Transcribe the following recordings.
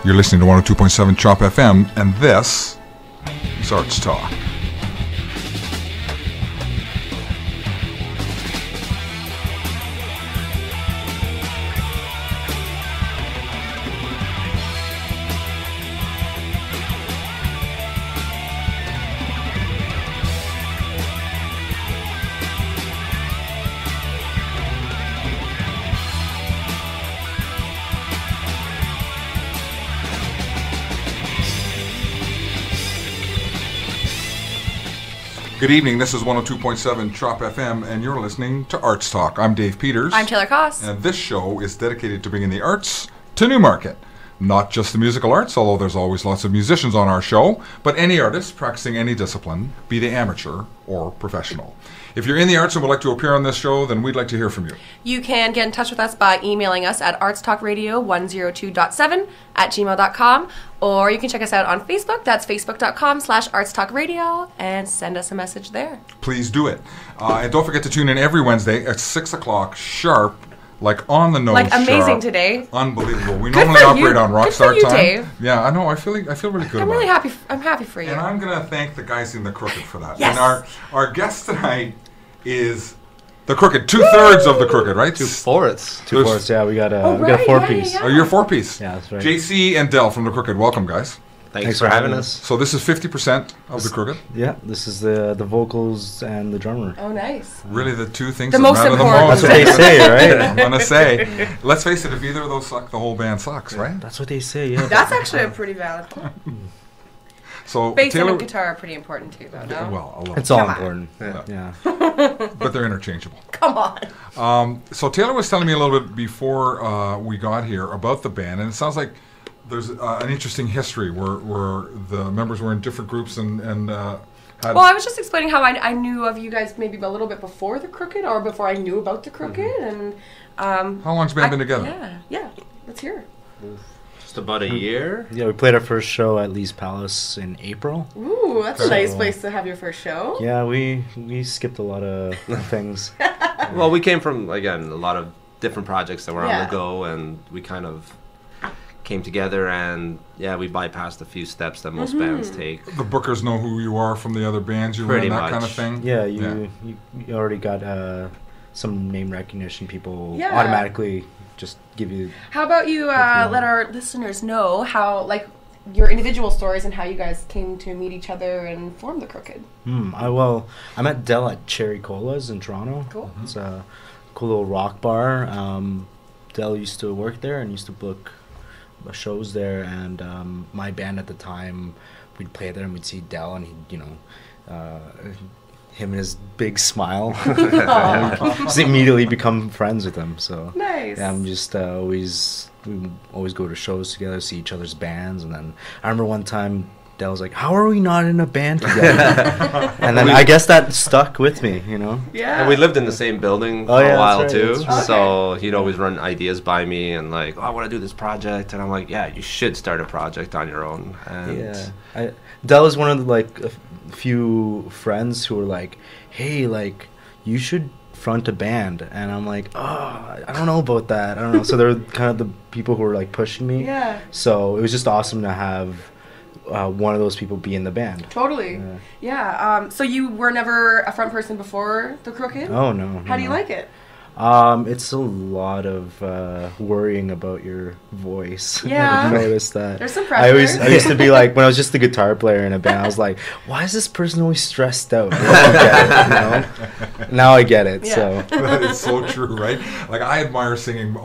You're listening to 102.7 Chop FM, and this is Arts Talk. Good evening, this is 102.7 Chop FM, and you're listening to Arts Talk. I'm Dave Peters. I'm Taylor Koss. And this show is dedicated to bringing the arts to Newmarket. Not just the musical arts, although there's always lots of musicians on our show, but any artist practicing any discipline, be they amateur or professional. If you're in the arts and would like to appear on this show, then we'd like to hear from you. You can get in touch with us by emailing us at artstalkradio102.7@gmail.com, or you can check us out on Facebook. That's facebook.com/artstalkradio, and send us a message there. Please do it. And don't forget to tune in every Wednesday at 6 o'clock sharp, like on the nose. Like amazing sharp. Today. Unbelievable. We Good normally for operate you. on Good for Rockstar you, time. Dave. Yeah, I know. I feel really good I'm about really it. happy. I'm happy for you. And I'm going to thank the guys in the Crooked for that. Yes. And our guest tonight is the Crooked. 2/3 of the Crooked, right? 2/4. 2/4, yeah. We got a right, four-piece. yeah. Oh, you're a four-piece. Yeah, that's right. JC and Dell from the Crooked. Welcome, guys. Thanks for having us. So this is 50% of the Crooked. Yeah, this is the vocals and the drummer. Oh, nice. Really the two things The that most matter important. the most. That's what they say, right? I'm going to say, let's face it, if either of those suck, the whole band sucks, right? That's what they say, yeah. That's actually a pretty valid point. So Bass Taylor, and guitar are pretty important too, though, no? well, a little. It's all Come on. important. Yeah. Yeah. But they're interchangeable. Come on. So Taylor was telling me a little bit before we got here about the band, and it sounds like there's an interesting history where the members were in different groups and had... Well, I was just explaining how I knew of you guys maybe a little bit before the Crooked, or before I knew about the Crooked, and How long's the band been together? Yeah. Let's hear. Just about a year. Yeah, we played our first show at Lee's Palace in April. Ooh, that's a nice place to have your first show. Yeah, we skipped a lot of things. Well, we came from, again, a lot of different projects that were on Yeah. the go, and we kind of came together, and we bypassed a few steps that most bands take. The bookers know who you are from the other bands you were Pretty in, that much. kind of thing? Yeah, you already got some name recognition. People Yeah. automatically just give you... How about you let our listeners know how, like, your individual stories and how you guys came to meet each other and form the Crooked? I met Dell at Cherry Cola's in Toronto. Cool. It's a cool little rock bar. Dell used to work there and used to book shows there, and my band at the time, we'd play there and we'd see Dell, and he'd, him and his big smile, just immediately become friends with him. So Nice. yeah, I'm just we always go to shows together, see each other's bands, and then I remember one time Dell was like, "How are we not in a band together?" And then I guess that stuck with me, Yeah. And we lived in the same building Oh, for yeah, a while that's right, too, that's right. so he'd always run ideas by me and like, I want to do this project, and I'm like, yeah, you should start a project on your own. And Yeah, Dell is one of the few friends who were like, "Hey, like you should front a band," and I'm like, "Oh, I don't know about that. I don't know." So they're kind of the people who were like pushing me. Yeah. So it was just awesome to have one of those people be in the band. Totally. Yeah. So you were never a front person before the Crooked? Oh no. How do you like it? It's a lot of worrying about your voice. Yeah. I've noticed that. There's some I pressure. used to be like, when I was just the guitar player in a band, I was like, why is this person always stressed out? I don't get it, Now I get it. Yeah. So That is so true, right? Like, I admire singing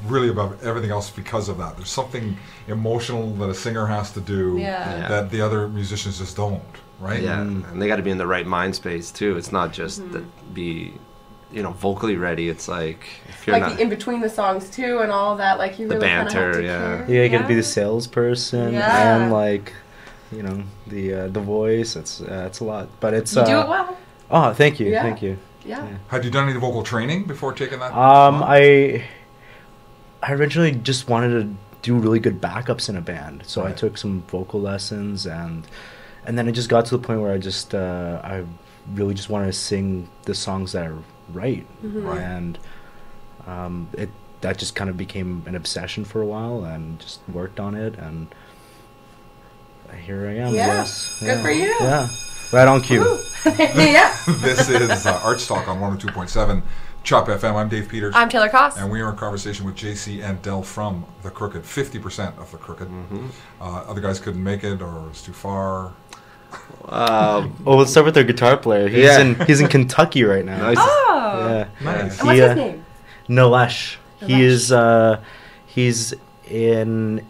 really above everything else because of that. There's something emotional that a singer has to do Yeah. that the other musicians just don't, right? Yeah, and they got to be in the right mind space too. It's not just Mm-hmm. that be, vocally ready. It's like if you're Like not the in between the songs too, and all that. Like you The really kind of banter, have to yeah. care. yeah, you got to be the salesperson Yeah. and the voice. It's a lot, but it's You do it well. Oh, thank you, Yeah. thank you. Yeah. Had you done any vocal training before taking that? I originally just wanted to do really good backups in a band, so I Right. took some vocal lessons, and then it just got to the point where I just I really just wanted to sing the songs that I write, Right. and that just kind of became an obsession for a while, and just worked on it, and here I am. Yeah. Yes. Good for you. Yeah. Right on cue. Yeah. This is ArtsTalk on 102.7 Chop FM. I'm Dave Peters. I'm Taylor Koss. And we are in conversation with JC and Del from The Crooked, 50% of The Crooked. Other guys couldn't make it, or it's too far. Well, let's start with their guitar player. He's in Kentucky right now. Nice. Oh. Yeah. Nice. And what's his name? Nilesh. Nilesh. He's an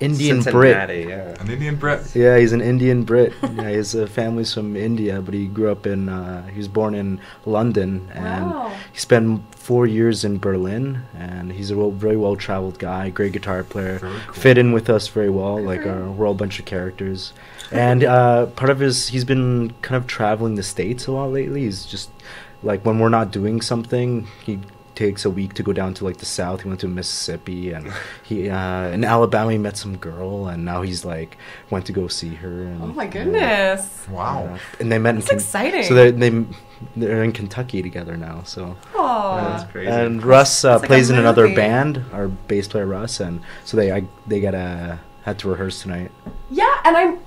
Indian Cincinnati, Brit. yeah. An Indian Brit. Yeah, he's an Indian Brit. Yeah, his family's from India, but he grew up in. He was born in London, and Wow. he spent 4 years in Berlin. And he's a very well-traveled guy, great guitar player. Very cool. Fit in with us very well. Good Like for him. we're all a bunch of characters. And part of he's been kind of traveling the States a lot lately. He's just like when we're not doing something, he takes a week to go down to like the South. He went to Mississippi, and he in Alabama he met some girl, and now he's like went to go see her. And, Oh my goodness. Wow. and they met That's in exciting. So they're in Kentucky together now. So Aw. That's crazy. and Russ It's like plays a in another movie. band. Our bass player Russ, and so they had to rehearse tonight. Yeah, and I'm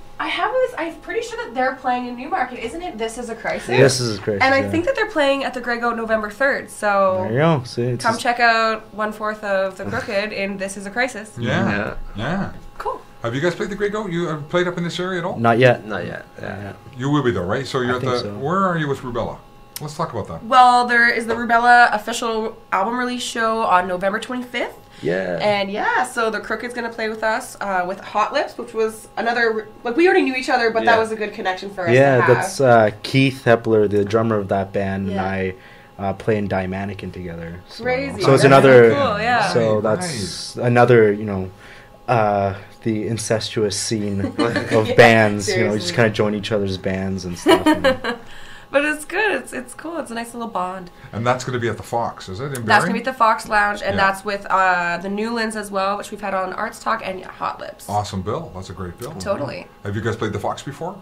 pretty sure that they're playing in Newmarket, isn't it? This is a Crisis. This is crazy. And I think that they're playing at the Grego November 3rd. So there you go. See, it's come just- check out 1/4 of the Crooked in This Is a Crisis. Yeah. Yeah. Cool. Have you guys played the Grey Goat? You have played up in this area at all? Not yet. Not yet. Yeah. You will be though, right? So you're I at think the. so. Where are you with Rubella? Let's talk about that. Well, there is the Rubella official album release show on November 25th. Yeah. And yeah, so the Crooked's going to play with us with Hot Lips, which was another, like we already knew each other, but that Yeah. was a good connection for us to Yeah, have. that's Keith Hepler, the drummer of that band, Yeah. and I play in Die Mannequin together. So, Crazy. So it's That's another. so cool, yeah. So Right, that's another, the incestuous scene of Yeah, bands. You seriously. just kind of join each other's bands and stuff. and- But it's good. It's cool. It's a nice little bond. And that's going to be at the Fox, is it? In That's Barrie? going to be at the Fox Lounge, and Yeah. that's with the Newlands as well, which we've had on ArtsTalk, and Hot Lips. Awesome bill. That's a great bill. Totally. Have you guys played the Fox before?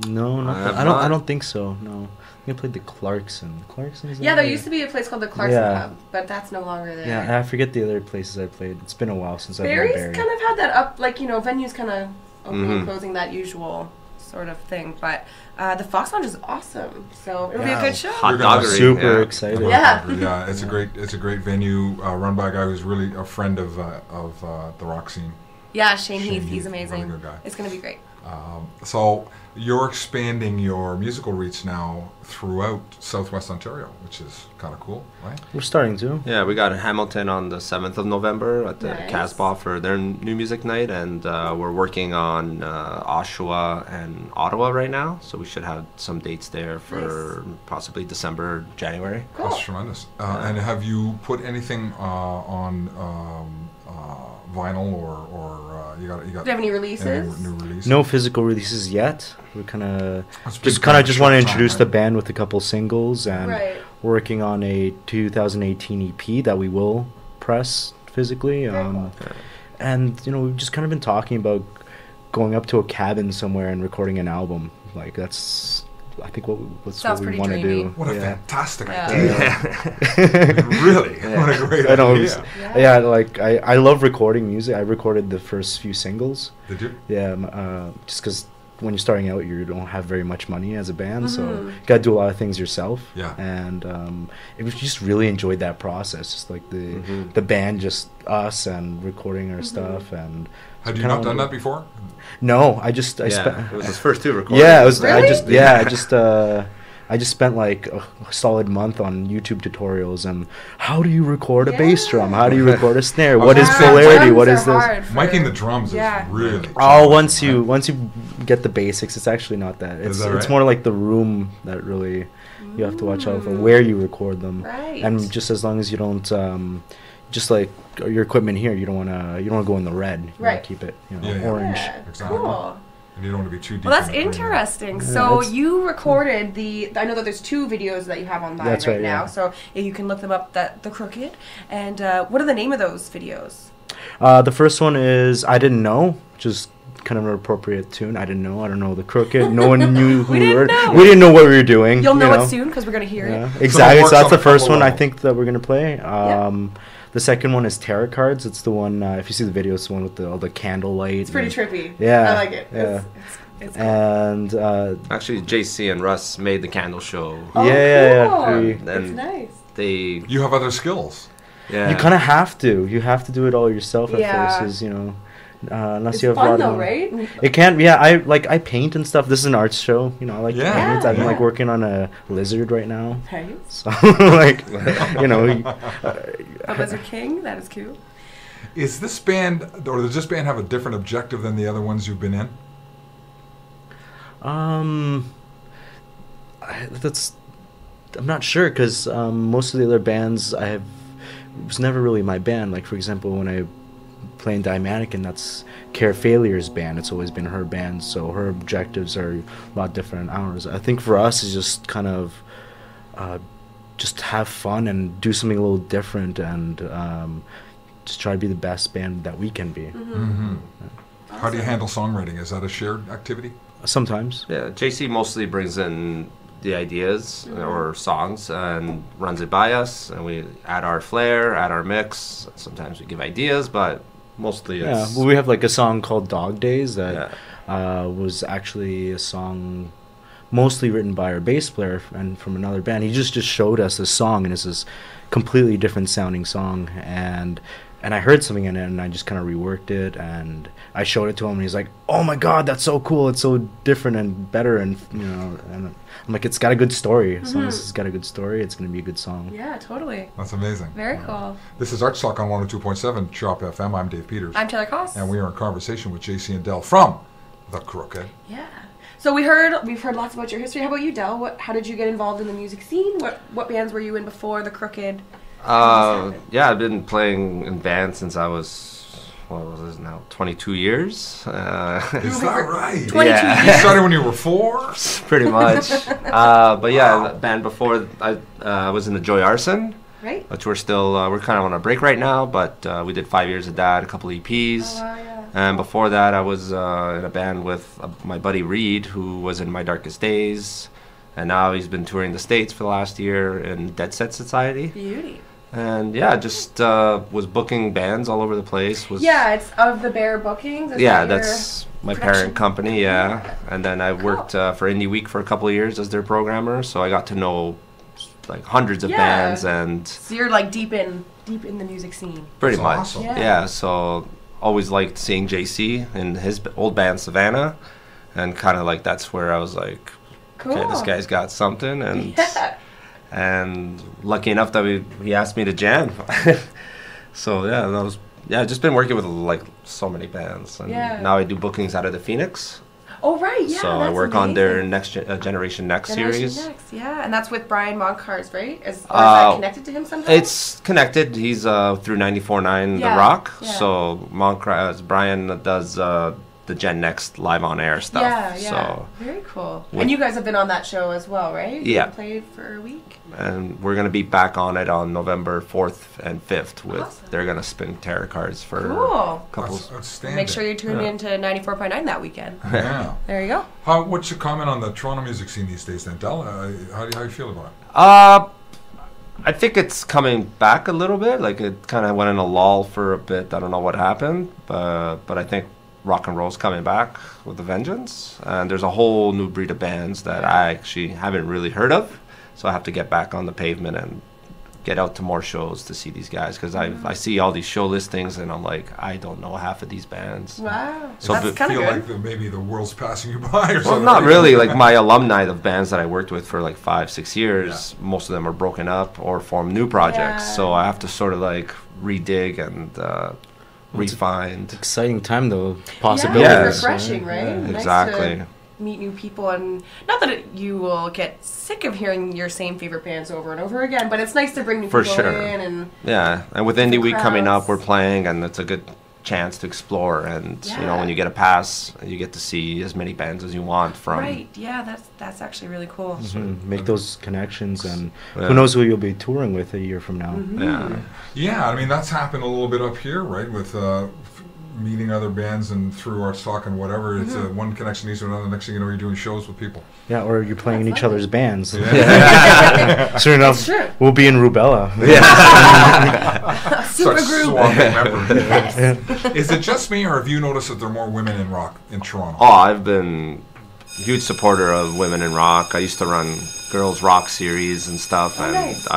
no, I have I not. don't think so. No, I think I played the Clarkson. Clarkson's. Yeah, there used to be a place called the Clarkson Yeah. Pub, but that's no longer there. Yeah, and I forget the other places I played. It's been a while since I've been Barry's Barrie. kind of had that up, like, venues kind of opening and Mhm. closing, that usual sort of thing. But the Fox Lounge is awesome, so it'll be Yeah. a good show. Hot You're gonna- doggery. Super yeah. excited. Yeah. Yeah, it's a great venue run by a guy who's really a friend of the rock scene. Yeah, Shane Shane Heath, Heath, he's amazing. really good guy. It's going to be great. So you're expanding your musical reach now throughout Southwest Ontario, which is kind of cool, right? We're starting to. Yeah, we got Hamilton on the 7th of November at the Nice. Casbah for their new music night, and we're working on Oshawa and Ottawa right now, so we should have some dates there for possibly December, January. Cool. That's tremendous. And have you put anything on vinyl or you got Do you have any releases? any new release? No physical releases yet. We're kind of That's been just want to short introduce time, the right? band with a couple singles, and Right. working on a 2018 EP that we will press physically. Very cool. And we've just kind of been talking about going up to a cabin somewhere and recording an album. Like that's, I think that's Sounds what we pretty want to dreamy. do. What a Yeah. fantastic Yeah. idea! Really, what a great I know. idea. Yeah. Like I love recording music. I recorded the first few singles. Did you? Yeah, just because when you're starting out, you don't have very much money as a band, so Mhm. you gotta do a lot of things yourself. Yeah. And it was just really enjoyed that process, just like Mhm. the band, just us and recording Mm-hmm. our stuff. And Had so you not kinda done wanted- that before? No, I just Yeah, spent. it was his first two recordings. Yeah, it was. Really? I just spent like a solid month on YouTube tutorials and how do you record a bass drum? How do you record a snare? What is Yeah, polarity? drums What are is this? hard for- Miking the drums Yeah. is really. Oh, challenging, once you get the basics, it's actually not that. It's that it's right? more like the room that really you have to watch out for where you record them. Right. And just as long as you don't just like your equipment here, you don't want to go in the red. You Right. wanna keep it, Yeah, yeah. orange. Yeah, Exactly. cool. And you don't want to be too deep. Well, that's in the green. interesting. Yeah, So it's- you recorded I know that there's 2 videos that you have online That's right right, now. yeah. So if you can look them up, The Crooked. And what are the name of those videos? The first one is I Didn't Know, which is kind of an appropriate tune. I don't know the Crooked. No one knew who We we were. didn't know. We didn't know what we were doing. You'll know you it soon because we're going to hear Yeah, it. exactly. works So that's on the a first couple one I of- think that we're gonna play. The second one is Tarot Cards. It's the one, if you see the video, it's the one with all the candlelight. It's pretty trippy. Yeah. I like it. Yeah. It's cool. And Actually, JC and Russ made the candle show. Oh, yeah. cool. That's And nice. they, You have other skills. yeah. You kind of have to. You have to do it all yourself at Yeah. first, is, you know, unless It's you have a fun lot though, of right? It can, yeah. I paint and stuff. This is an arts show, you know. I like to Yeah. paint. I'm Yeah. like working on a lizard right now. Nice. So like, you know, A Lizard King, that is cute. Is this band, or does this band have a different objective than the other ones you've been in? That's, I'm not sure, because most of the other bands it was never really my band. Like, for example, when I play in Mannequin, that's Care Failure's band. It's always been her band, so her objectives are a lot different than ours. I think for us, it's just kind of just have fun and do something a little different, and just try to be the best band that we can be. Mm-hmm. How do you handle songwriting? Is that a shared activity? Sometimes. Yeah, JC mostly brings in the ideas or songs and runs it by us, and we add our flair, add our mix. Sometimes we give ideas, but mostly Yeah, it's... well, we have like a song called Dog Days that Yeah. was actually a song mostly written by our bass player and from another band. He just showed us this song, and it's this completely different sounding song, and I heard something in it, and I just kind of reworked it, and I showed it to him, and he's like, "Oh my God, that's so cool! It's so different and better," and you know, and I'm like, "It's got a good story. As long as it's got a good story, it's gonna be a good song." Yeah, totally. That's amazing. Very cool. This is ArtsTalk on 102.7 Chop FM. I'm Dave Peters. I'm Taylor Koss. And we are in conversation with JC and Del from The Crooked. Yeah. So we've heard lots about your history. How about you, Del? How did you get involved in the music scene? What bands were you in before The Crooked? Yeah, I've been playing in bands since I was, what was it now, 22 years. Is that right? 22 Yeah. You started when you were 4? Pretty much. But yeah, the band before, I was in the Joy Arson, Right? which we're still, we're kind of on a break right now, but we did 5 years of that, a couple EPs. Oh, wow, yeah. And before that, I was in a band with my buddy Reed, who was in My Darkest Days. And now he's been touring the States for the last year in Dead Set Society. Beauty. And yeah, just was booking bands all over the place. Yeah, it's Of the Bear Bookings. Is Yeah, that your that's my production? parent company, yeah. And then I worked for Indie Week for a couple of years as their programmer, so I got to know like hundreds of Yeah. bands, and So you're like deep in the music scene. pretty That's much. awesome. Yeah. So always liked seeing JC in his old band Savannah, and kind of like that's where I was like, Cool. okay, this guy's got something, and Yeah. and lucky enough that he asked me to jam. So yeah, that was just been working with like so many bands, and Yeah. now I do bookings out of the Phoenix. Oh, right. Yeah. So I that's work on their amazing. next Generation Next Generation series. Next, yeah, and that's with Brian Moncars, right? Is that connected to him somehow? It's connected. He's through 94.9 Yeah, The Rock. yeah. So Brian does the Gen Next live on air stuff. Yeah. So Very cool. with- And you guys have been on that show as well, right? Yeah. You played for a week. and we're gonna be back on it on November 4th and 5th. Awesome. They're gonna spin tarot cards for Cool. a couple. That's outstanding. Make sure you tune Yeah. into 94.9 that weekend. Yeah. There you go. What's your comment on the Toronto music scene these days, then, Del? How do you feel about it? I think it's coming back a little bit. Like it kind of went in a lull for a bit. I don't know what happened, but I think rock and roll's coming back with a vengeance. And there's a whole new breed of bands that I actually haven't really heard of. So I have to get back on the pavement and get out to more shows to see these guys, because I see all these show listings and I'm like, I don't know half of these bands. Wow. So That's but kind of feel good. like maybe the world's passing you by or Well, something. not really. Like my alumni of bands that I worked with for like 5-6 years, most of them are broken up or form new projects. Yeah. So I have to sort of like redig and refine. Exciting time though. Yeah, Possibilities. Yeah. it's refreshing, right? Nice Exactly. to meet new people, and not that you will get sick of hearing your same favorite bands over and over again, but it's nice to bring new For people sure. in and Yeah, and with Indie Week coming up, crowds. we're playing, and it's a good chance to explore. And you know, Yeah. when you get a pass, you get to see as many bands as you want from. right. Yeah, that's actually really cool. Make those connections, and Yeah. who knows who you'll be touring with a year from now. Yeah. Yeah, I mean, that's happened a little bit up here, right? With meeting other bands and through ArtsTalk and whatever. It's one connection leads to another. Next thing you know, you're doing shows with people. Yeah, or you're playing in That's each lovely. other's bands. Yeah. Soon enough, true. we'll be in Rubella. Start Supergroup. swapping members. Is it just me, or have you noticed that there are more women in rock in Toronto? Oh, I've been a huge supporter of women in rock. I used to run girls rock series and stuff, and nice.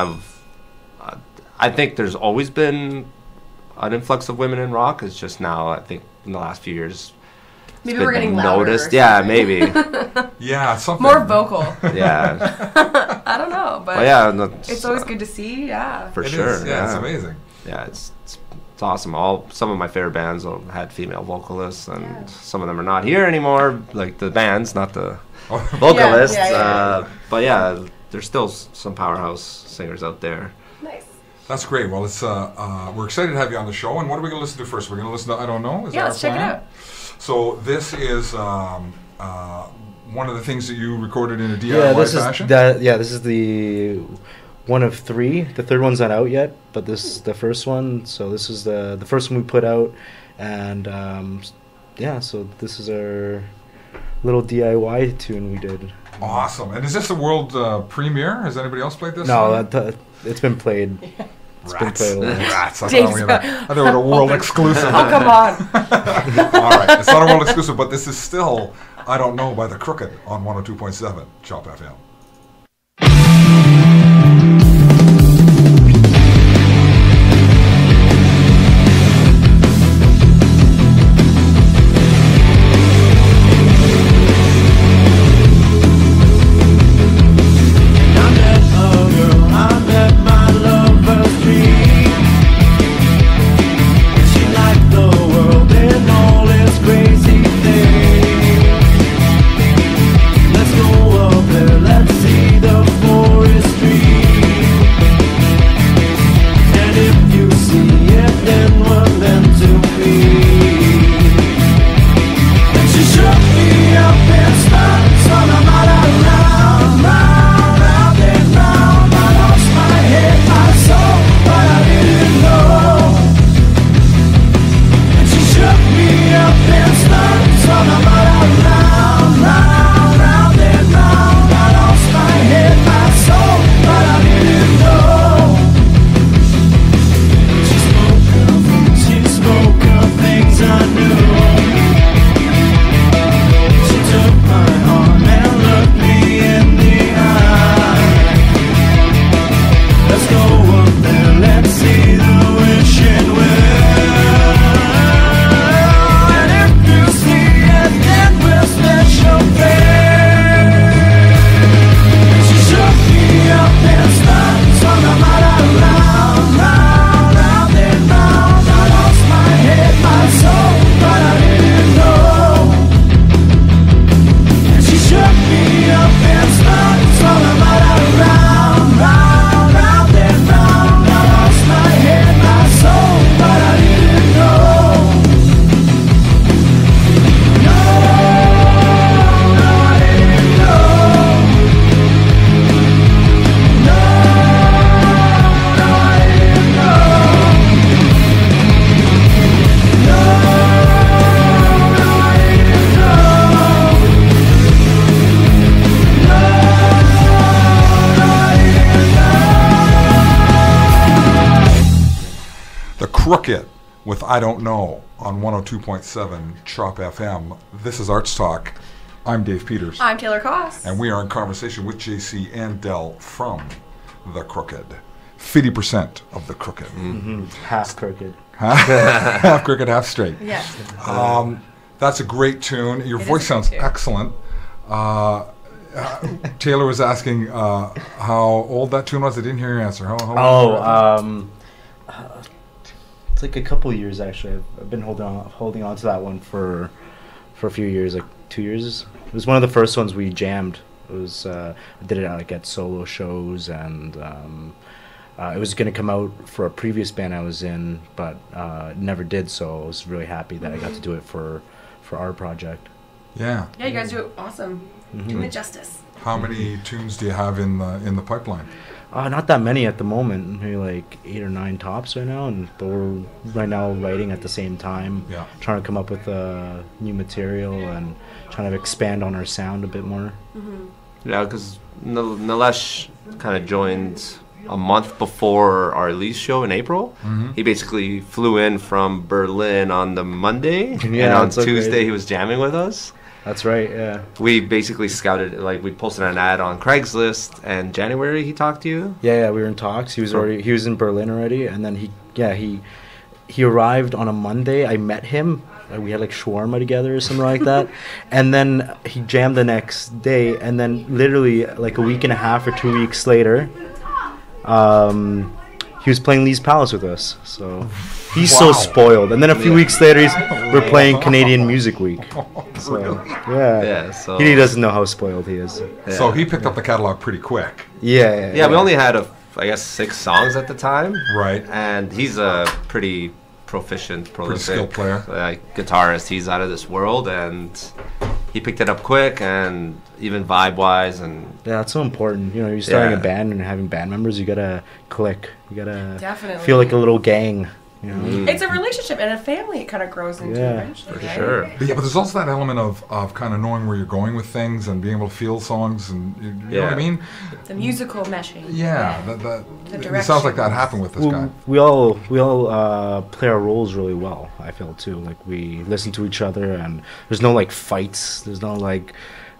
I think there's always been an influx of women in rock. It's just now, I think, in the last few years, Maybe it's we're been getting louder. noticed. Or Yeah, something. maybe. Yeah, something More vocal. Yeah. I don't know, but But yeah, it's always good to see. Yeah. for It sure. is, yeah, it's amazing. Yeah, it's awesome. Some of my favorite bands had female vocalists, and Yeah. some of them are not here anymore. Like the bands, not the vocalists. yeah. But yeah, there's still some powerhouse singers out there. Nice. That's great. Well, it's we're excited to have you on the show. And what are we going to listen to first? We're going to listen to I Don't Know. Is Yeah, that let's our check it plan? out. So this is one of the things that you recorded in a DIY Yeah, this fashion. is that. Yeah, this is the one of three. The third one's not out yet, but this is the first one. So this is the first one we put out, and yeah. So this is our little DIY tune we did. Awesome. And is this a world premiere? Has anybody else played this? No, it's been played. It's been Rats. played a lot. Rats. I Dave's thought we had a world exclusive. Oh, come on. All right. It's not a world exclusive, but this is still I Don't Know by The Crooked on 102.7 Chop FM. Crooked with I Don't Know on 102.7 Chop FM. This is Arts Talk. I'm Dave Peters. I'm Taylor Koss. And we are in conversation with JC and Del from The Crooked. 50% of The Crooked. Mm-hmm. Half crooked. Half crooked, half straight. Yeah. That's a great tune. Your It voice is a great sounds tune. excellent. Taylor was asking how old that tune was. I didn't hear your answer. How old was it? It's like a couple years actually. I've been holding on to that one for a few years, like 2 years. It was one of the first ones we jammed. It was I did it at solo shows, and it was going to come out for a previous band I was in, but never did. So I was really happy that I got to do it for our project. Yeah. Yeah, you guys do it awesome. Doing it justice. How many tunes do you have in the pipeline? Not that many at the moment. Maybe like 8 or 9 tops right now, but we're right now writing at the same time. Yeah. Trying to come up with new material and trying to expand on our sound a bit more. Yeah, because Nilesh kind of joined a month before our Elise show in April. He basically flew in from Berlin on the Monday, and on Tuesday he was jamming with us. That's right, yeah. We basically scouted, like, we posted an ad on Craigslist, and January he talked to you? Yeah, we were in talks. He was in Berlin already, and then he arrived on a Monday. I met him. We had like shawarma together or something like that. And then he jammed the next day, and then literally like a week and a half or 2 weeks later, he was playing Lee's Palace with us. So he's so spoiled. And then a few weeks later, we're playing Canadian Music Week. So So he doesn't know how spoiled he is. Yeah. So he picked up the catalog pretty quick. Yeah, we only had I guess 6 songs at the time. Right. And he's a pretty proficient, prolific skilled player, guitarist. He's out of this world, and he picked it up quick, and even vibe-wise, and that's so important. You know, you're starting a band and having band members. You gotta click. You gotta feel like a little gang. You know? It's a relationship and a family. It kind of grows into eventually. For right? sure. But there's also that element of kind of knowing where you're going with things and being able to feel songs, and you know what I mean. The musical meshing. Yeah, the it sounds like that happened with this guy. We all play our roles really well. I feel too. Like we listen to each other, and there's no like fights. There's no like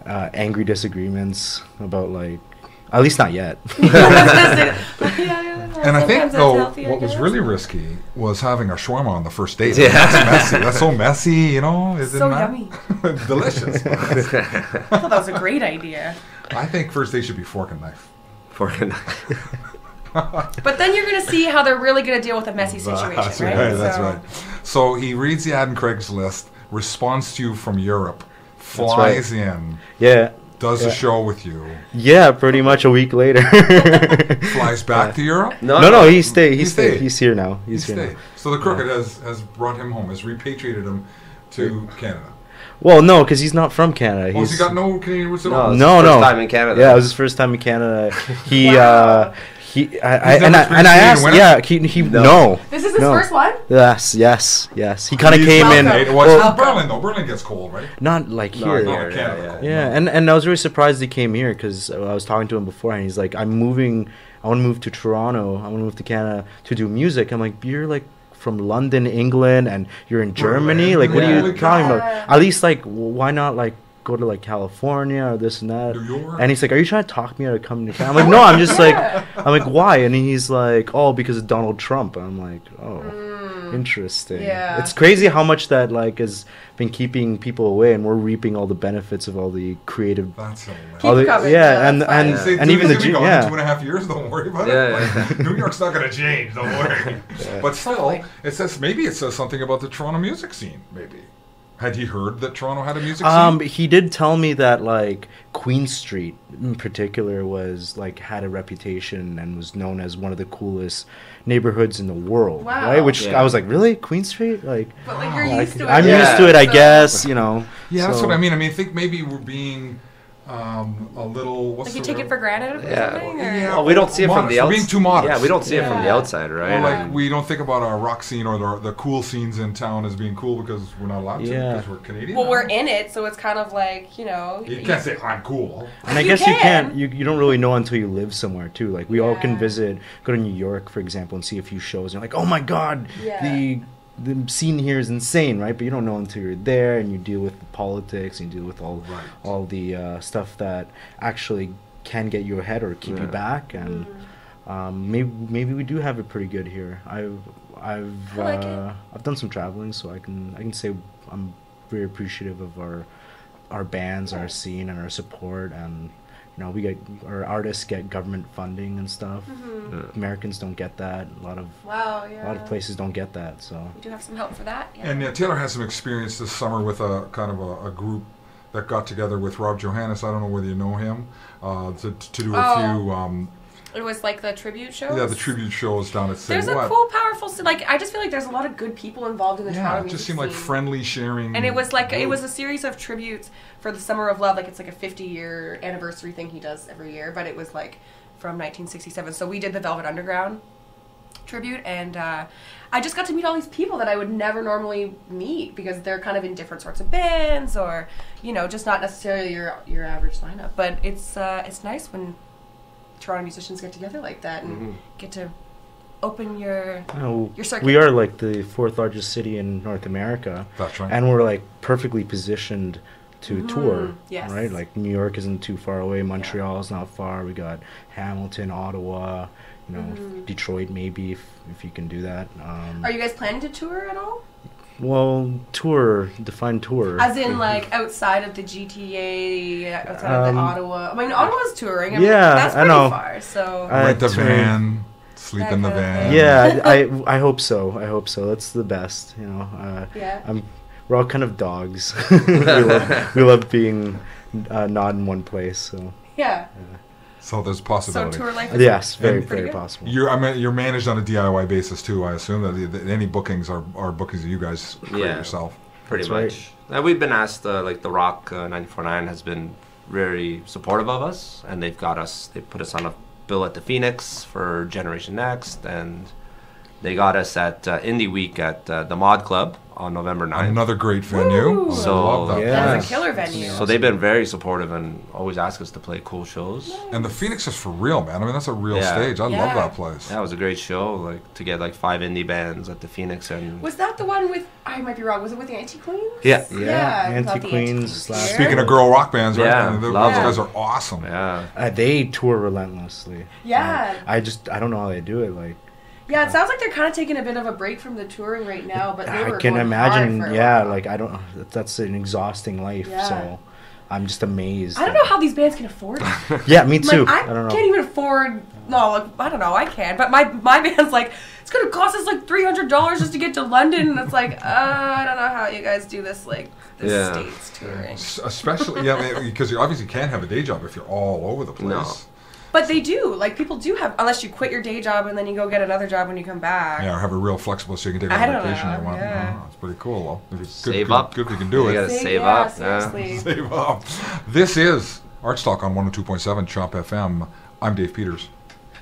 angry disagreements about like. At least not yet. And I think, though, what was really risky was having a shawarma on the first date. Yeah. That's messy. That's so messy, you know? So yummy. Delicious. I thought that was a great idea. I think first date should be fork and knife. Fork and knife. But then you're going to see how they're really going to deal with a messy situation, That's right? That's right. So he reads the ad in Craigslist, responds to you from Europe, flies in. Yeah. Does a show with you. Yeah, pretty much a week later. Flies back to Europe? No, he stayed. He's here now. He's here now. So the Crooked has brought him home, has repatriated him to Canada. Well, no, because he's not from Canada. He's got no Canadian roots at all? No. First time in Canada. Yeah, it was his first time in Canada. I asked. No. This is his first one? Yes. He kind of came in. Berlin, though. Berlin gets cold, right? Not like here. Canada. And I was really surprised he came here because I was talking to him before, and he's like, I want to move to Toronto. I want to move to Canada to do music. I'm like, you're like from London, England, and you're in Germany. Like, what are you talking about? At least, like, why not, like, go to like California or this and that. New York. And he's like, are you trying to talk me out of coming to Canada? I'm like, no, I'm just like, I'm like, why? And he's like, oh, because of Donald Trump. And I'm like, oh, interesting. Yeah. It's crazy how much that like has been keeping people away, and we're reaping all the benefits of all the creative. That's hilarious. Keep coming. And even the in 2.5 years. Don't worry about it. Like, New York's not going to change. Don't worry. But still, it says something about the Toronto music scene. Maybe. Had he heard that Toronto had a music scene? He did tell me that like Queen Street in particular was like had a reputation and was known as one of the coolest neighborhoods in the world. Wow. Right? Which I was like, really? Queen Street? Like, but like you're used to it. I'm used to it, I guess, you know. Yeah, that's what I mean. I think maybe we're being a little. What's like you take it for granted or something? Or? Yeah. Well, we don't see it from the outside. We're being too modest. Yeah, we don't see it from the outside, right? Well, like we don't think about our rock scene or the cool scenes in town as being cool because we're not allowed to because we're Canadian. Well, we're in it, so it's kind of like, you know. You can't say I'm cool. And I guess you can't. You don't really know until you live somewhere too. Like we all can go to New York, for example, and see a few shows. And you're like, oh my god, the scene here is insane, right? But you don't know until you're there, and you deal with the politics, and you deal with all the stuff that actually can get you ahead or keep you back. And maybe we do have it pretty good here. I've done some traveling, so I can say I'm very appreciative of our bands, our scene, and our support. And you know, our artists get government funding and stuff. Americans don't get that. A lot of places don't get that. So we do have some help for that. Yeah. And Taylor has some experience this summer with a kind of a group that got together with Rob Johannes. I don't know whether you know him. To do a few. It was like the tribute shows? Yeah, the tribute shows down at Say What. There's a cool, powerful scene. Like, I just feel like there's a lot of good people involved in the Toronto music it just seemed scene. like friendly sharing. And it was like, it was a series of tributes for the Summer of Love. Like, it's like a 50-year anniversary thing he does every year. But it was like from 1967. So we did the Velvet Underground tribute. And I just got to meet all these people that I would never normally meet because they're kind of in different sorts of bands or, you know, just not necessarily your average lineup. But it's nice when Toronto musicians get together like that and get to open your circuit. We are like the fourth largest city in North America. That's right. And we're like perfectly positioned to tour. Yes. Right? Like New York isn't too far away. Montreal is not far. We got Hamilton, Ottawa, you know, Detroit maybe if you can do that. Are you guys planning to tour at all? Well, define tour. As in, like, outside of the GTA, outside of the Ottawa. I mean, Ottawa's touring. I mean, yeah, that's pretty far, so... Rent the van, sleep in the van. Yeah, I hope so. I hope so. That's the best, you know. We're all kind of dogs. we love being not in one place, so... Yeah. So there's possibility. So tour life yes, very good. possible. You're managed on a DIY basis too, I assume. That any bookings are bookings that you guys create yourself. Pretty That's much. And we've been asked, like the Rock 94.9 has been very supportive of us, and they put us on a bill at the Phoenix for Generation Next, and they got us at Indie Week at the Mod Club on November 9th. Another great venue. Woo! So, I love that. That's a killer venue. So they've been very supportive and always ask us to play cool shows. And the Phoenix is for real, man. I mean, that's a real stage. I love that place. That was a great show, like to get like 5 indie bands at the Phoenix. And Was that the one with, I might be wrong, was it with the Anti-Queens? Yeah. Anti-Queens. Speaking of girl rock bands, right? Yeah, I mean, those love guys them. are awesome. Yeah. They tour relentlessly. Yeah. I don't know how they do it. Like, Yeah, it sounds like they're kind of taking a bit of a break from the touring right now, but they were I can going imagine. hard for a Yeah, while. like I don't. That's an exhausting life. Yeah. So I'm just amazed. I don't know how these bands can afford it. Yeah, me too. Like, I don't know. can't even afford. No, like, I don't know. I can, but my band's like, it's gonna cost us like $300 just to get to London, and it's like, I don't know how you guys do this, like the States touring. Especially, because you obviously can't have a day job if you're all over the place. No. But they do. Like, people do have, unless you quit your day job and then you go get another job when you come back. Yeah, or have a real flexible so you can take I on don't vacation know, you want. yeah. No, it's pretty cool, though. Save up. Good if you can do You it. gotta save up. Seriously. Save up. This is ArtsTalk on 102.7 Chop FM. I'm Dave Peters.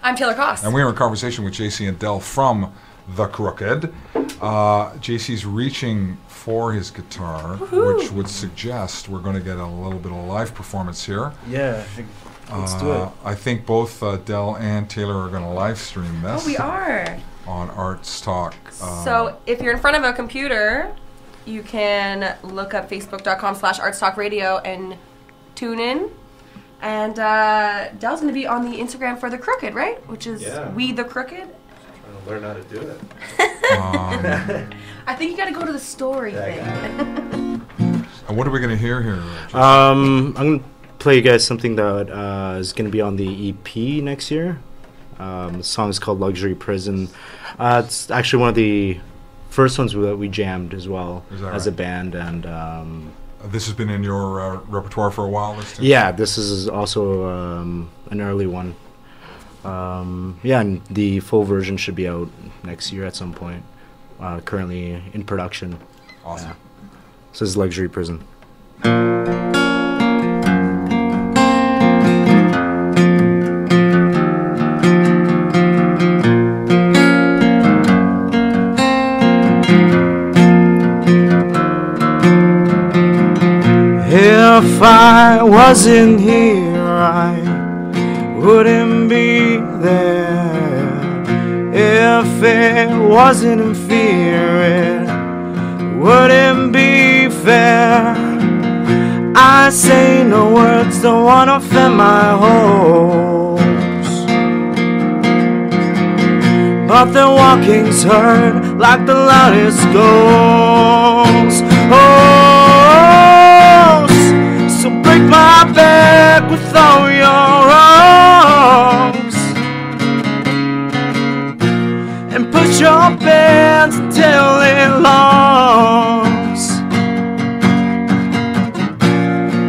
I'm Taylor Koss. And we're in conversation with JC and Del from The Crooked. JC's reaching for his guitar, which would suggest we're going to get a little bit of live performance here. Yeah, let's do it. I think both Del and Taylor are going to live stream this. Oh, we are. On ArtsTalk. So if you're in front of a computer, you can look up facebook.com/ArtsTalkRadio and tune in. And Del's going to be on the Instagram for The Crooked, right? Which is We The Crooked. Trying to learn how to do it. I think you got to go to the story thing. And what are we going to hear here? I'm going to play you guys something that is going to be on the EP next year. The song is called Luxury Prison. It's actually one of the first ones that we jammed as well as a band. And this has been in your repertoire for a while, this too? yeah, this is also an early one. And the full version should be out next year at some point. Currently in production. Awesome. Yeah. So this is Luxury Prison. If I wasn't here, I wouldn't be there. If it wasn't in fear, it wouldn't be fair. I say no words, don't wanna offend my hopes, but their walking's heard like the loudest ghost. So break my back with all your arms and push your bands until it longs.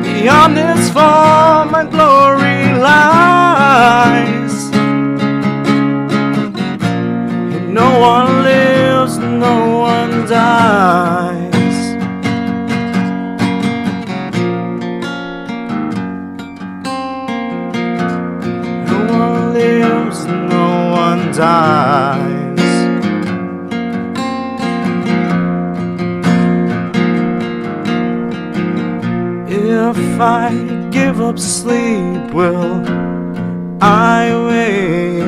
Beyond this form, my glory lies. And no one lives, no one dies. No one dies. If I give up sleep, will I wait.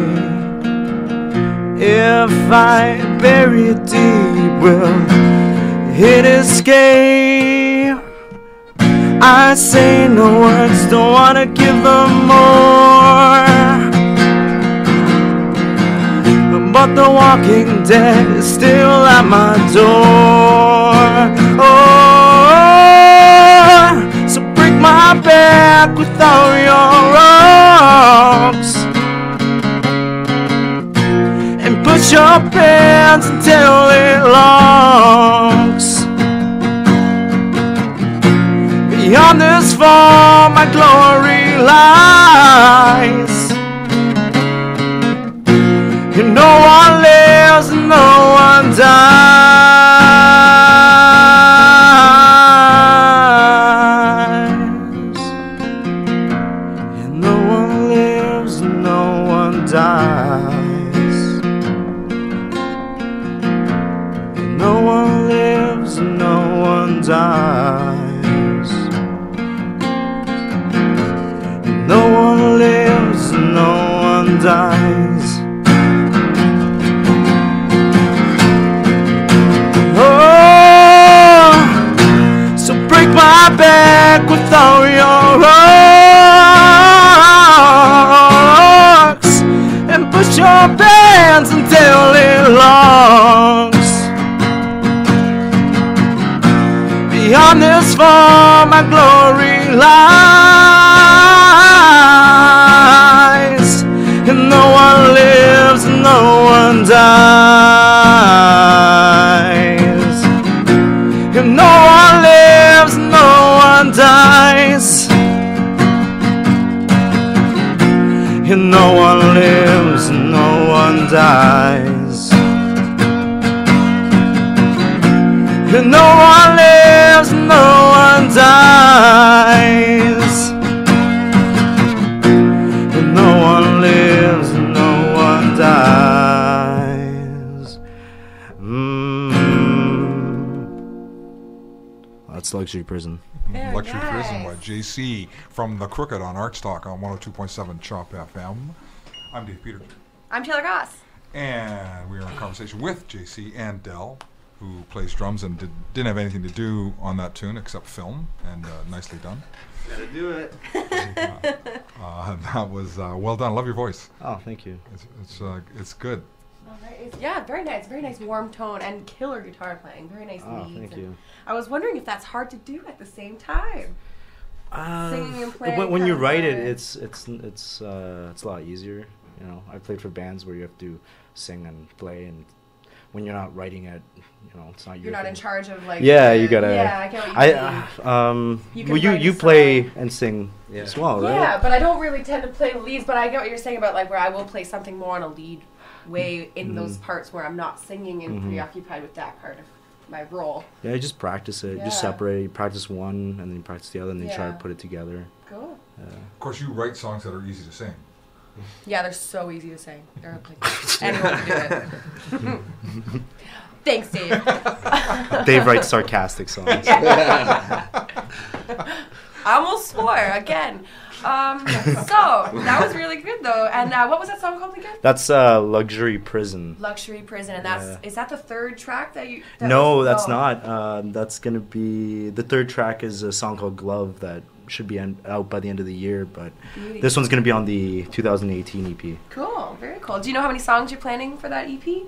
If I bury it deep, will it escape? I say no words, don't wanna give them more. But the walking dead is still at my door. Oh, so break my back with all your rocks, and push your pants until it locks. Beyond this fall, my glory lies. And no one lives and no one dies. And no one lives and no one dies. And no one lives and no one dies. And no one lives and no one dies. My back with all your rocks, and push your bands until it locks. Beyond this fall, my glory lies, and no one lives and no one dies, and no one lives, no one dies, and no one lives, no one dies, and no one lives, no one dies, and no one lives, no one dies. That's Luxury Prison. Very Luxury Prison by nice. JC from The Crooked on ArtsTalk on 102.7 Chop FM. I'm Dave Peter. I'm Taylor Goss. And we are in conversation with JC and Del, who plays drums and didn't have anything to do on that tune except film, and nicely done. Gotta do it. That was well done. Love your voice. Oh, thank you. It's good. Yeah, very nice. Very nice warm tone and killer guitar playing. Very nice Oh, leads. thank and you. I was wondering if that's hard to do at the same time. Singing and playing. When you kind of write it, hard. it's a lot easier. You know, I played for bands where you have to sing and play, and when you're not writing it, you know, it's not your You're not thing. in charge of like. Yeah, you gotta. Yeah, I get what you mean. You can well, write a you play song. and sing as well, right? Yeah, but I don't really tend to play leads. But I get what you're saying about like where I will play something more on a lead way in those parts where I'm not singing and preoccupied with that part of my role. Yeah, you just practice it. Yeah. Just separate. You practice one, and then you practice the other, and then you try to Yeah. put it together. Cool. Of course, you write songs that are easy to sing. Yeah, they're so easy to sing. They're like anyone can do it. Thanks, Dave. Dave writes sarcastic songs. I almost swore again. So that was really good though. And what was that song called again? That's Luxury Prison. Luxury Prison, and that's is that the third track that you? No, that's not. That's gonna be the third track. Is a song called Glove that should be out by the end of the year. But this one's gonna be on the 2018 EP. Cool, very cool. Do you know how many songs you're planning for that EP?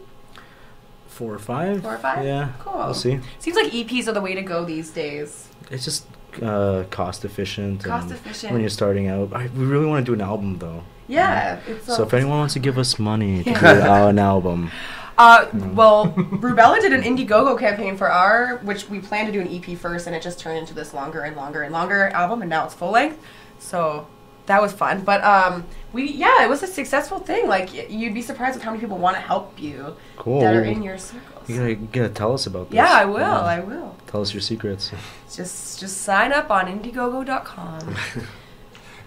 4 or 5. 4 or 5? Yeah. Cool. We'll see. Seems like EPs are the way to go these days. It's just cost efficient. Cost and efficient. when you're starting out. We really want to do an album though. Yeah. It's So if anyone wants to give us money to do an album. Well, Rubella did an Indiegogo campaign for which we planned to do an EP first, and it just turned into this longer and longer and longer album, and now it's full length. So that was fun. But it was a successful thing. Like you'd be surprised at how many people want to help you Cool. that are in your circles. You gotta tell us about this. Yeah, I will. I will. Tell us your secrets. Just sign up on Indiegogo.com.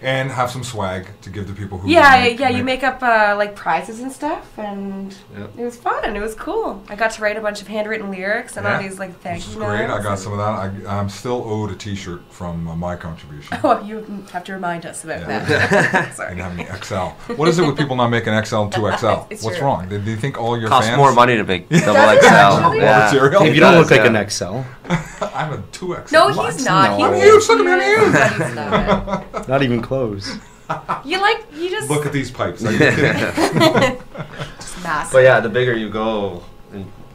And have some swag to give to people who... Yeah, you make up like prizes and stuff, and Yep. it was fun. It was cool. I got to write a bunch of handwritten lyrics and all Yeah. these like thank Which is you great. I notes got and- some of that. I'm still owed a T-shirt from my contribution. Oh, you have to remind us about Yeah. that. I Sorry. didn't have any XL. What is it with people not making XL and 2XL? It's What's true. wrong? Do you think all your Costs fans... more money to make double Does it XL. actually? Yeah. Material? If It you don't does, look like yeah. an XL, I'm a 2XL. No, What? he's not. No. I'm He huge. Look at me, I'm huge. No, he's not. not even close. You just Look at these pipes. Are you kidding? just massive. But yeah, the bigger you go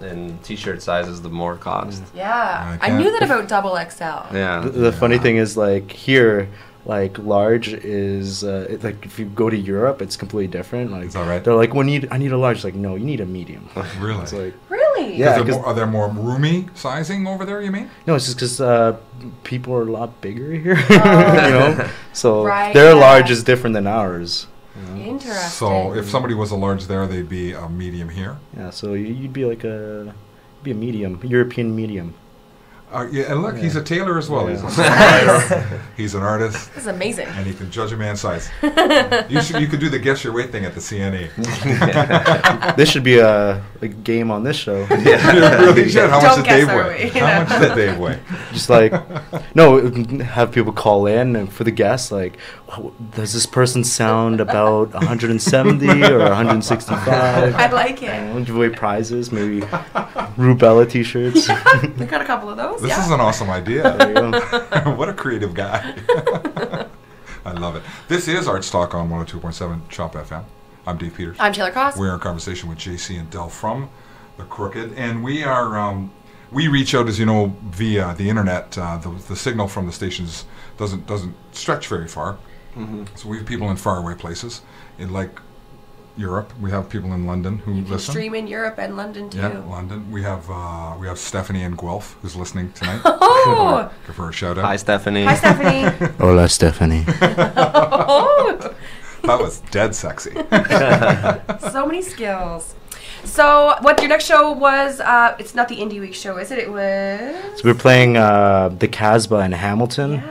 in t-shirt sizes, the more cost. Yeah, I I knew can't- that about double XL. Yeah. The funny thing is, like, here, like, large is like, if you go to Europe, it's completely different. Like, Is that right? they're like, I need a large. It's like, no, you need a medium. Really? It's like, Really? Yeah. Is there 'cause- are there more roomy sizing over there, you mean? no, it's just because people are a lot bigger here, Oh. you know. So Right, their yeah. large is different than ours. You know? Interesting. So if somebody was a large there, they'd be a medium here. Yeah, so you'd be like a medium, European medium. Yeah, and look, he's a tailor as well. Yeah. He's a songwriter. He's an artist. This is amazing. And he can judge a man's size. You could do the guess your weight thing at the CNA. This should be a game on this show. You really should. How much Don't did guess Dave our weigh? weight, How yeah. much did Dave weigh? Just like, no, have people call in and for the guests, like, does this person sound about 170 or 165? I like You it. know, give away prizes, maybe Rubella t-shirts. We got a couple of those. This yeah. is an awesome idea. There you go. What a creative guy. I love it. This is ArtsTalk on 102.7 Chop FM. I'm Dave Peters. I'm Taylor Cross. We're in conversation with JC and Del from The Crooked, and we are we reach out, as you know, via the internet. The signal from the stations doesn't stretch very far, so we have people in faraway places, in like Europe. We have people in London who You can listen. stream in Europe and London too. Yeah, London. We have Stephanie in Guelph who's listening tonight. Oh, Give her a shout out. Hi, Stephanie. hi Stephanie. Hola, Stephanie. Oh, That was dead sexy. so many skills. So, what your next show was? It's not the Indie Week show, is it? It was. So we're playing the Casbah in Hamilton.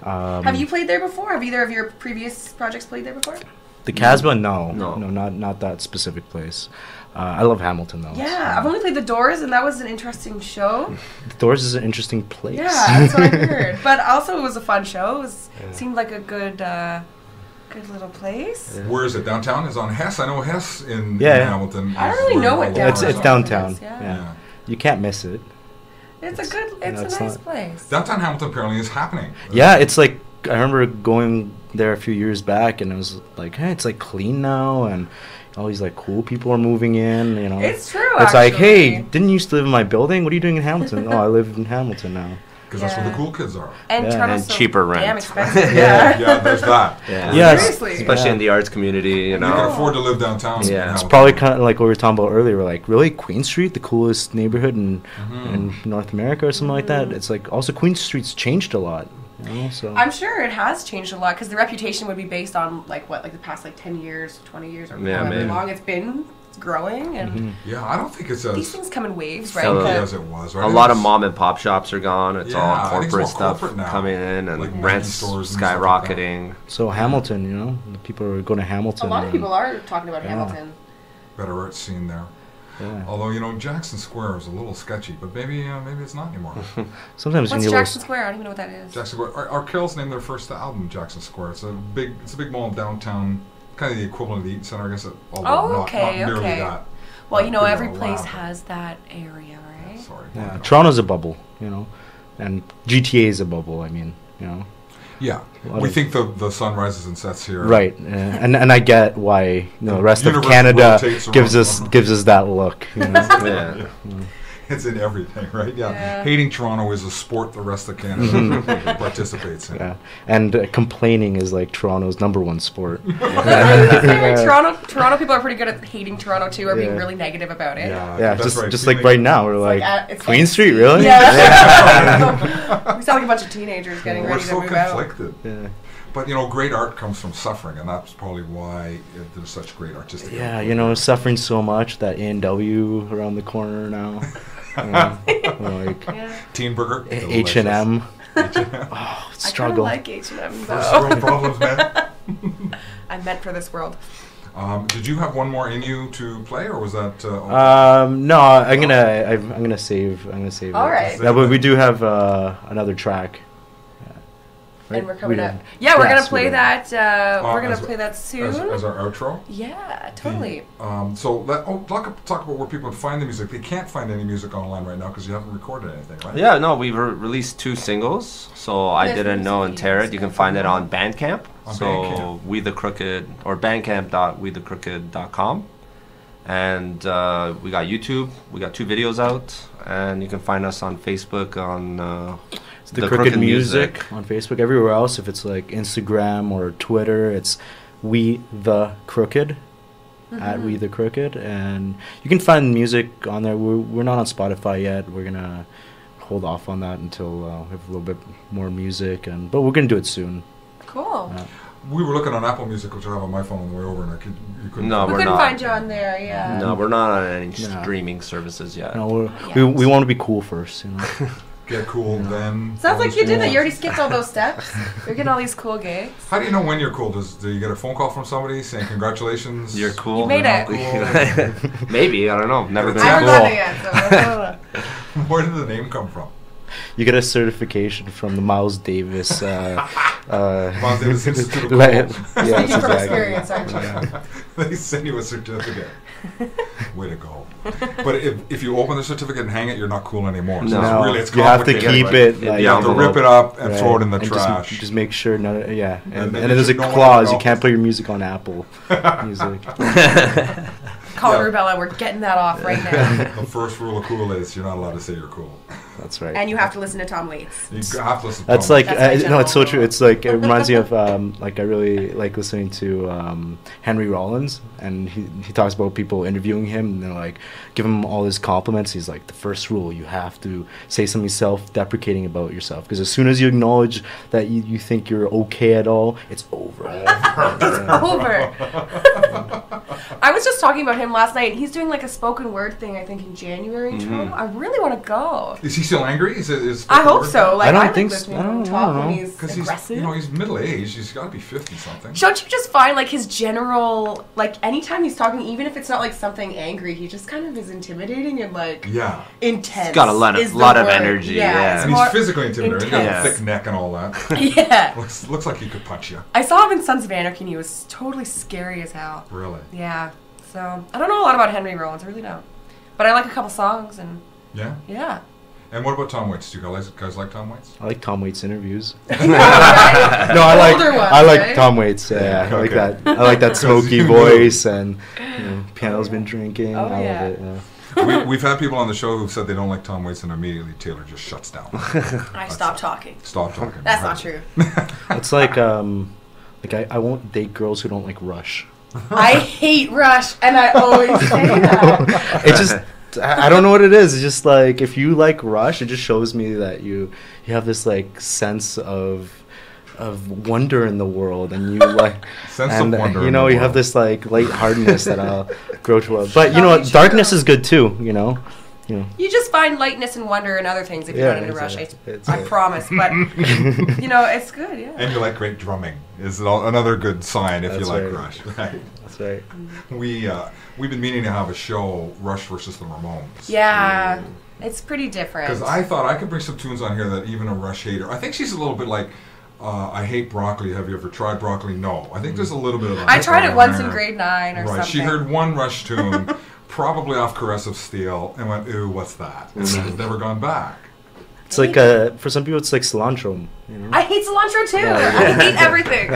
Yeah. Have you played there before? Have either of your previous projects played there before? The Casbah? No, No. not that specific place. I love Hamilton though. Yeah, I've only played the Doors, and that was an interesting show. The Doors is an interesting place. Yeah, that's what I heard. But also, it was a fun show. Seemed like a good little place. Where is it? Downtown? Is it on Hess? I know Hess in Yeah. Hamilton. I don't is really where know all what the downtown bars It's are. downtown. Yeah. Yeah. You can't miss it. It's a good. no, It's it's a nice not. place. Downtown Hamilton apparently is happening. Yeah, it's like I remember going there a few years back, and it was like, hey, it's like clean now, and all these like cool people are moving in. You know, It's true. It's like, hey, actually. didn't you used to live in my building? What are you doing in Hamilton? Oh, I live in Hamilton now. Because that's where Yeah. the cool kids are. And Yeah, Toronto's and so cheaper rent. damn expensive. Yeah, Yeah. there's that. Yeah. Yes. Seriously. Especially Yeah. in the arts community, you You know. can afford to live downtown. Yeah. in It's Hamilton. Probably kind of like what we were talking about earlier. We're like, really, Queen Street, the coolest neighborhood in North America or something like that. It's like also Queen Street's changed a lot. You know, so I'm sure it has changed a lot because the reputation would be based on like the past 10 years, 20 years, or Yeah, however maybe. long it's been growing, and Yeah, I don't think it's these as things come in waves, right? So- healthy But- as it was. Right? A It lot of was- mom and pop shops are gone. It's Yeah, all I think it's corporate more stuff corporate now. coming in, and Like rents stores and stuff like that. skyrocketing. so Hamilton, you know, the people are going to Hamilton. a lot of and- people are talking about Yeah. Hamilton. better art scene there. Yeah. Although Jackson Square is a little sketchy, but maybe it's not anymore. Sometimes when What's you Jackson Square? I don't even know what that is. Jackson Square. Our Carol's named their first album Jackson Square. It's a big mall downtown, kind of the equivalent of the Eaton Center, I guess. Although Oh, not okay, nearly okay. that. Well, not every big or place loud. has that area, right? Sorry. Yeah, Toronto's a bubble, you know, and GTA is a bubble. I mean, you know, Yeah, lot we of- think the sun rises and sets here. right? And I get why the rest of Universe Canada rotates gives around. us that look. You know? Yeah. It's in everything, right? Yeah. Yeah. Hating Toronto is a sport the rest of Canada participates in. Yeah, and complaining is like Toronto's #1 sport. Yeah. Toronto people are pretty good at hating Toronto too, or being Yeah. really negative about it. Yeah, Yeah, that's right. just Feeling- like right now, we're like, it's Queen like- Street, really? Yeah. We sound like a bunch of teenagers getting We're ready to so move out. conflicted. Yeah. But great art comes from suffering, and that's probably why there's such great artistic. Yeah, output. suffering so much that A&W around the corner now. Like Yeah. Teen Burger, H&M. Oh, I kind of struggle. like H&M First though. world problems, man. I'm meant for this world. Did you have one more in you to play, or was that? No, I'm gonna save. All it. right. Yeah, but we do have another track. Right? And we're coming We up. did. Yeah, we're Yes, gonna we play did. that. We're gonna as- play that soon. as our outro. Yeah, totally. Talk about where people can find the music. They can't find any music online right now because you haven't recorded anything, right? Yeah, no, we've released 2 singles. So I Yes, Didn't Know and Tear It. You can find it on Bandcamp. On So Bandcamp. We the Crooked or bandcamp.wethecrooked.com. And we got YouTube. We got 2 videos out, and you can find us on Facebook on The Crooked Music on Facebook. Everywhere else, if it's like Instagram or Twitter, it's We the Crooked at We the Crooked, and you can find music on there. We're not on Spotify yet. We're gonna hold off on that until we have a little bit more music, but we're gonna do it soon. Cool. We were looking on Apple Music, which I have on my phone on the way over, and you couldn't. No, We we're couldn't not. find you on there. Yeah. No, we're not on any No. streaming services yet. No, we want to be cool first, you know. Get cool, then. Sounds like you did that. that. You already skipped all those steps. You're getting all these cool gigs. How do you know when you're cool? Do you get a phone call from somebody saying congratulations? You're cool. You made it. Cool. Maybe, I don't know. Never been I haven't cool. done it yet. So Where did the name come from? You get a certification from the Miles Davis. Miles Davis Institute of Le- Cool. yes, Speaking from exactly. experience, aren't you? They send you a certificate. Way to go. But if you open the certificate and hang it, you're not cool anymore. So No. it's really, it's you have to complicated. keep it. In Like, the You have to envelope. rip it up and right, throw it in the and trash. Just make sure none. And then then you there's a should know clause. when You to can't go. play your music on Apple Music. Call Yeah. Rubella. We're getting that off right now. The first rule of cool is you're not allowed to say you're cool. That's right. And you have to listen to Tom Waits. You have to listen to That's Tom. like That's my no, it's so general true. rule. It's like it reminds me of like I really like listening to Henry Rollins, and he talks about people interviewing him, and they're like give him all his compliments. He's like, the first rule, you have to say something self-deprecating about yourself, because as soon as you acknowledge that you think you're okay at all, it's over. Over. I was just talking about him last night. He's doing like a spoken word thing, I think, in January in Toronto. I really want to go. Is he still angry? Is I hope so. Like, I don't like think listening so. to him I don't talk when know. he's Because he's, aggressive. he's middle-aged. He's got to be 50-something. Don't you just find like his general, like anytime he's talking, even if it's not like something angry, he just kind of is intimidating and like Yeah. intense. He's got a lot of- is the lot of word. energy, Yeah, yeah. it's And more he's physically intimidating. He's got a intense. thick neck and all that. Yeah. looks like he could punch you. I saw him in Sons of Anarchy and he was totally scary as hell. Really? Yeah. So I don't know a lot about Henry Rollins, I really don't. But I like a couple songs and Yeah. yeah. And what about Tom Waits? Do you guys like Tom Waits? I like Tom Waits interviews. Right? No, I Older ones, I like right? Tom Waits. Yeah, I like Okay. that. I like that 'Cause smoky you voice and piano's been drinking. Oh, all yeah. of it. Yeah. We've had people on the show who've said they don't like Tom Waits, and immediately Taylor just shuts down. I stopped talking. Stop talking. That's not true. It's like I won't date girls who don't like Rush. I hate Rush and I always say that. It just I don't know what it is. It's just like if you like Rush, it just shows me that you have this like sense of wonder in the world, and you like Sense and of wonder. you in know the you have world. this like lightheartedness that I'll grow to love. But you Not know what, true. darkness is good too. You know. You just find lightness and wonder in other things if you're Yeah, not into Rush. it's I promise, but you know it's good. Yeah. And you like great drumming is another good sign if you That's like right. Rush. Right. That's right. We've been meaning to have a show, Rush versus the Ramones. Yeah, it's pretty different. Because I thought I could bring some tunes on here that even a Rush hater. I think she's a little bit like, I hate broccoli. Have you ever tried broccoli? No. I think there's a little bit of that. I tried it once in grade 9 or Right. something. She heard one Rush tune, probably off Caress of Steel, and went, "Ooh, what's that?" And has never gone back. It's like for some people it's like cilantro. You know. I hate cilantro too. Yeah, I hate everything.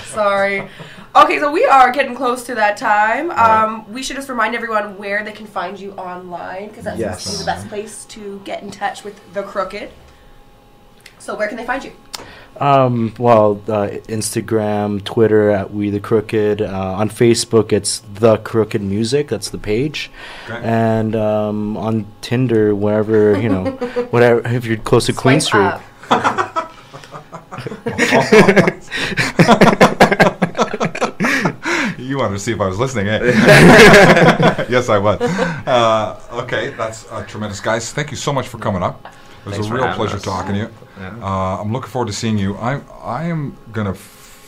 Sorry. Okay, so we are getting close to that time. Right. We should just remind everyone where they can find you online, because that seems to be Yes. the best place to get in touch with The Crooked. So where can they find you? Instagram, Twitter at We the Crooked. On Facebook, it's The Crooked Music. That's the page. Okay. And on Tinder, wherever whatever. If you're close to Queen Street. Swipe up. You wanted to see if I was listening, eh? Yes, I was. Okay, that's tremendous, guys. Thank you so much for coming up. It was Thanks a for real having pleasure us. talking to you. Yeah. I'm looking forward to seeing you. I am gonna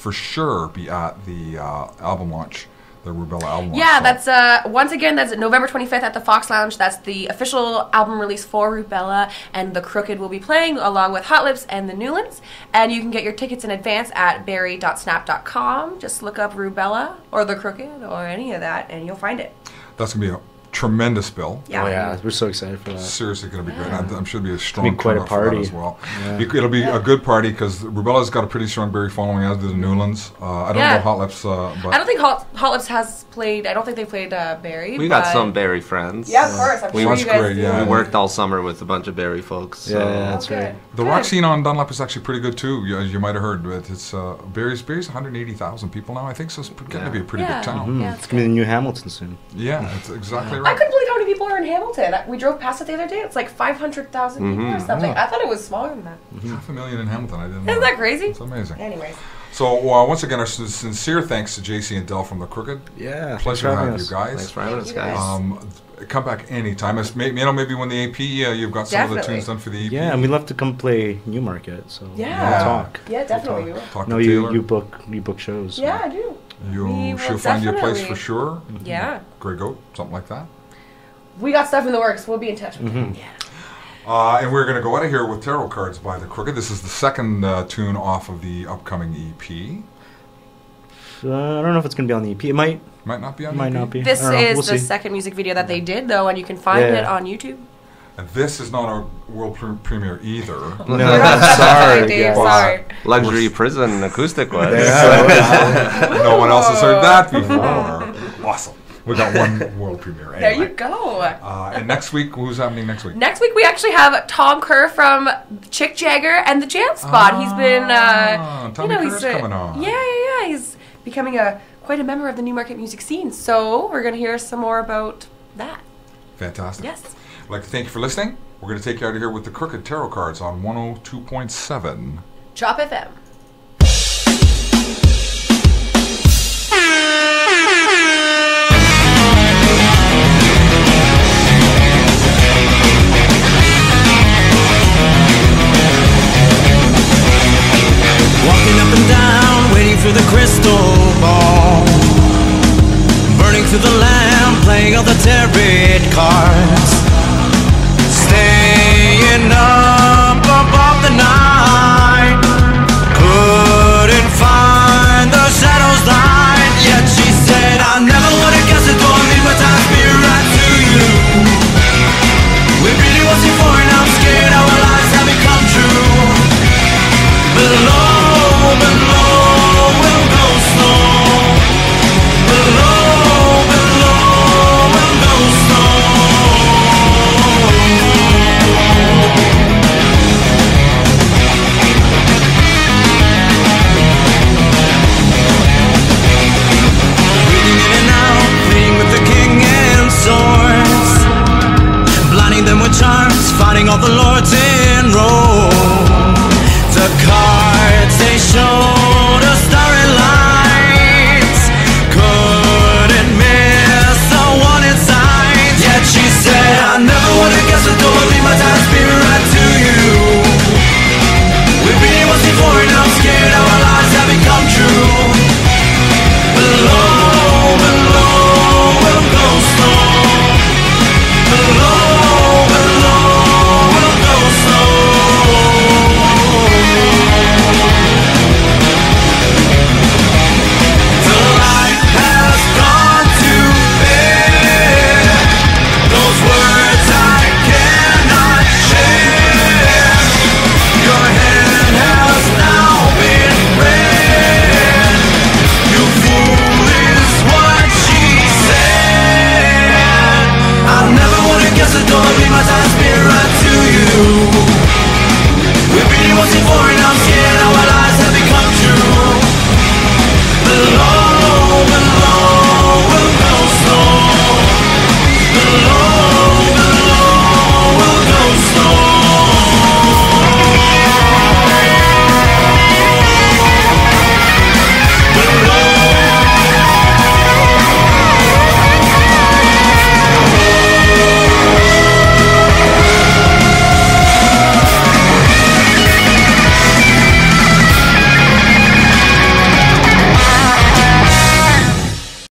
for sure be at the album launch, the Rubella album launch. Yeah, So- that's once again, that's November 25th at the Fox Lounge. That's the official album release for Rubella, and the Crooked will be playing along with Hot Lips and the Newlands. And you can get your tickets in advance at berry.snap.com. Just look up Rubella or the Crooked or any of that, and you'll find it. That's going to be a tremendous bill. Yeah. Oh yeah, we're so excited for that. Seriously going to be good. I'm sure it'll be a strong It'll be quite a turnout for that party. as well. Yeah. It'll be a good party because Rubella's got a pretty strong Berry following, as do the Newlands. I don't Yeah. know Hot Lips, but I don't think Hot Lips has played. I don't think they played Barry. We got but- some Barry friends. Yeah, of course. I'm We- sure That's you guys great, do. yeah. We worked all summer with a bunch of Barry folks. So. Yeah, that's Okay. right. the Good. rock scene on Dunlap is actually pretty good too. You might have heard, but it's Barry's 180,000 people now. I think so. It's getting to be a pretty Yeah. big town. Hmm, Yeah, it's gonna be the new Hamilton soon. Yeah, that's exactly I right. couldn't believe how many people are in Hamilton. We drove past it the other day. It's like 500,000 people or something. Yeah. I thought it was smaller than that. 500,000 in Hamilton. I didn't know. Isn't that crazy? It's amazing. Anyways. So once again, our sincere thanks to JC and Del from the Crooked. Yeah, thanks Pleasure for to having have you us. guys. Thanks for having us, you guys. guys. Come back anytime. Maybe when the AP, you've got some of the Definitely. tunes done for the EP. Yeah, and we'd love to come play Newmarket. So Yeah. we'll talk. Yeah, definitely. we will. Talk No, to Taylor. you book shows. Yeah, I do. We will She'll find you a place definitely. for sure. Yeah. Grey Goat, something like that. We got stuff in the works. We'll be in touch with you. Yeah. And we're going to go out of here with Tarot Cards by the Crooked. This is the second tune off of the upcoming EP. I don't know if it's gonna be on the EP. It might Might not be on might the EP. not be. This I don't know. is We'll the see. second music video that they did, though, and you can find Yeah. it on YouTube. And this is not a world premiere either. No, Sorry, sorry, Dave. guys. Sorry. Luxury prison acoustic was. No one else has heard that before. Awesome. We got one world premiere. There Anyway. you go. And next week, who's happening next week? Next week we actually have Tom Kerr from Chick Jagger and the Jam Spot. He's been, Tommy he's Kerr's coming on. Yeah. He's becoming quite a member of the Newmarket music scene. So we're gonna hear some more about that. Fantastic. Yes. I'd like to thank you for listening. We're going to take you out of here with the Crooked Tarot Cards on 102.7. Chop FM. Walking up and down, waiting for the crystal ball. Burning through the lamp, playing all the tarot cards. Staying up above the night. Couldn't find the shadow's light. Yet she said, I never would have guessed it, though I made my time spirit right to you. We really was here for, and I'm scared our lives have become true. Below will go slow. Below will go slow. Breathing in and out, playing with the king and swords, blinding them with charms, fighting all the lords.